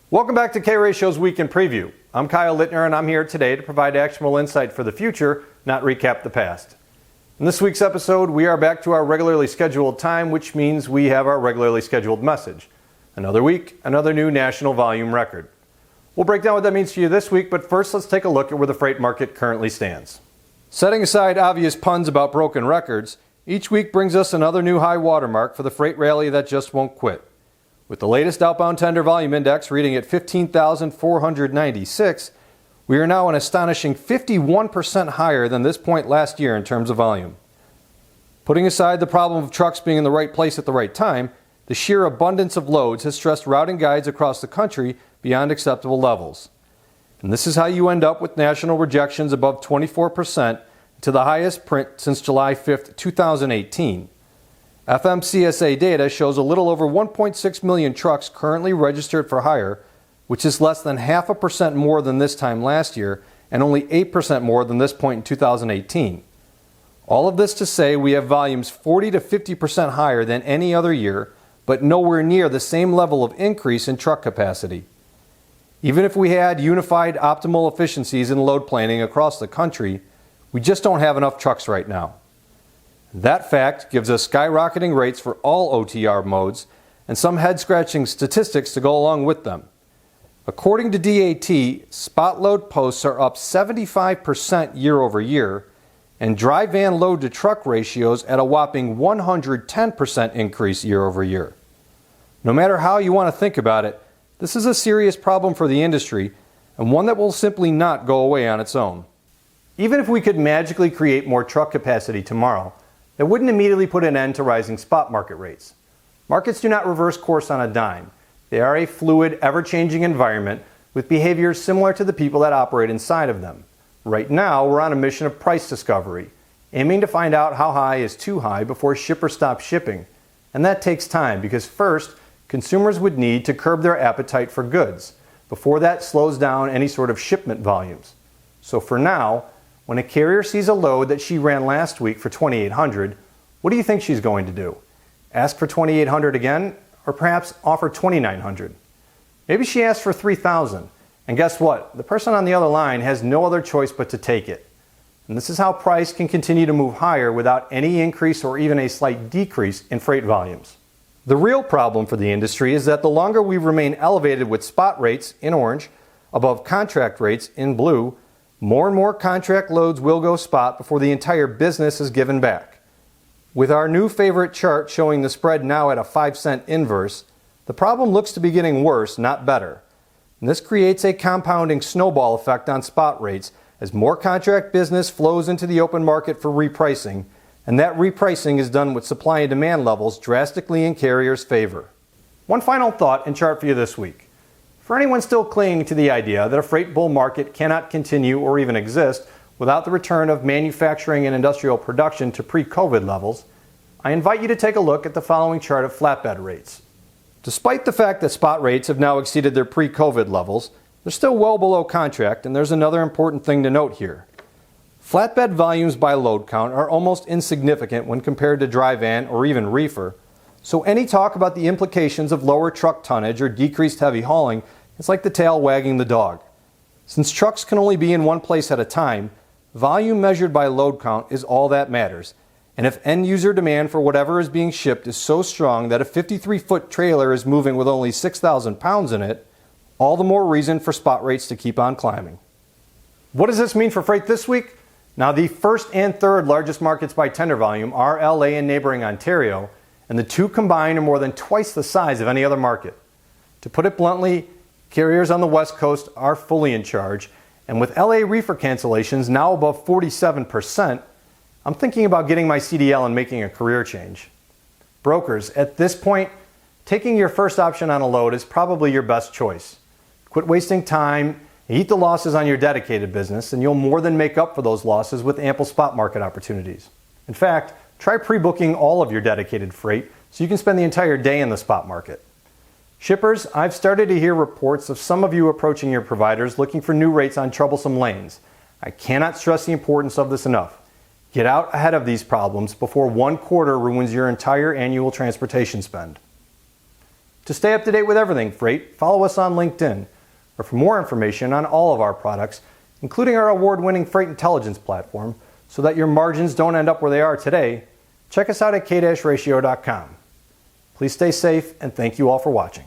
Welcome back to K-Ratio's Week in Preview. I'm Kyle Littner and I'm here today to provide actionable insight for the future, not recap the past. In this week's episode, we are back to our regularly scheduled time, which means we have our regularly scheduled message. Another week, another new national volume record. We'll break down what that means to you this week, but first let's take a look at where the freight market currently stands. Setting aside obvious puns about broken records, each week brings us another new high watermark for the freight rally that just won't quit. With the latest outbound tender volume index reading at 15,496, we are now an astonishing 51% higher than this point last year in terms of volume. Putting aside the problem of trucks being in the right place at the right time, the sheer abundance of loads has stressed routing guides across the country beyond acceptable levels. And this is how you end up with national rejections above 24% to the highest print since July 5th, 2018. FMCSA data shows a little over 1.6 million trucks currently registered for hire, which is less than 0.5% more than this time last year and only 8% more than this point in 2018. All of this to say we have volumes 40 to 50% higher than any other year, but nowhere near the same level of increase in truck capacity. Even if we had unified optimal efficiencies in load planning across the country, we just don't have enough trucks right now. That fact gives us skyrocketing rates for all OTR modes and some head-scratching statistics to go along with them. According to DAT, spot load posts are up 75% year over year, and dry van load to truck ratios at a whopping 110% increase year over year. No matter how you want to think about it, this is a serious problem for the industry and one that will simply not go away on its own. Even if we could magically create more truck capacity tomorrow, that wouldn't immediately put an end to rising spot market rates. Markets do not reverse course on a dime. They are a fluid, ever-changing environment with behaviors similar to the people that operate inside of them. Right now, we're on a mission of price discovery, aiming to find out how high is too high before shippers stop shipping. And that takes time because first, consumers would need to curb their appetite for goods before that slows down any sort of shipment volumes. So for now, when a carrier sees a load that she ran last week for 2,800, what do you think she's going to do? Ask for 2,800 again, or perhaps offer 2,900? Maybe she asks for 3,000, and guess what? The person on the other line has no other choice but to take it. And this is how price can continue to move higher without any increase or even a slight decrease in freight volumes. The real problem for the industry is that the longer we remain elevated with spot rates in orange above contract rates in blue, more and more contract loads will go spot before the entire business is given back. With our new favorite chart showing the spread now at a 5-cent inverse, the problem looks to be getting worse, not better. And this creates a compounding snowball effect on spot rates as more contract business flows into the open market for repricing, and that repricing is done with supply and demand levels drastically in carriers' favor. One final thought and chart for you this week. For anyone still clinging to the idea that a freight bull market cannot continue or even exist without the return of manufacturing and industrial production to pre-COVID levels, I invite you to take a look at the following chart of flatbed rates. Despite the fact that spot rates have now exceeded their pre-COVID levels, they're still well below contract, and there's another important thing to note here. Flatbed volumes by load count are almost insignificant when compared to dry van or even reefer, so any talk about the implications of lower truck tonnage or decreased heavy hauling is like the tail wagging the dog. Since trucks can only be in one place at a time, volume measured by load count is all that matters. And if end user demand for whatever is being shipped is so strong that a 53-foot trailer is moving with only 6,000 pounds in it, all the more reason for spot rates to keep on climbing. What does this mean for freight this week? Now, the first and third largest markets by tender volume are LA and neighboring Ontario, and the two combined are more than twice the size of any other market. To put it bluntly, carriers on the West Coast are fully in charge, and with LA reefer cancellations now above 47%, I'm thinking about getting my CDL and making a career change. Brokers, at this point, taking your first option on a load is probably your best choice. Quit wasting time, eat the losses on your dedicated business, and you'll more than make up for those losses with ample spot market opportunities. In fact, try pre-booking all of your dedicated freight so you can spend the entire day in the spot market. Shippers, I've started to hear reports of some of you approaching your providers looking for new rates on troublesome lanes. I cannot stress the importance of this enough. Get out ahead of these problems before one quarter ruins your entire annual transportation spend. To stay up to date with everything freight, follow us on LinkedIn. Or for more information on all of our products, including our award-winning Freight Intelligence platform, so that your margins don't end up where they are today, check us out at k-ratio.com. Please stay safe, and thank you all for watching.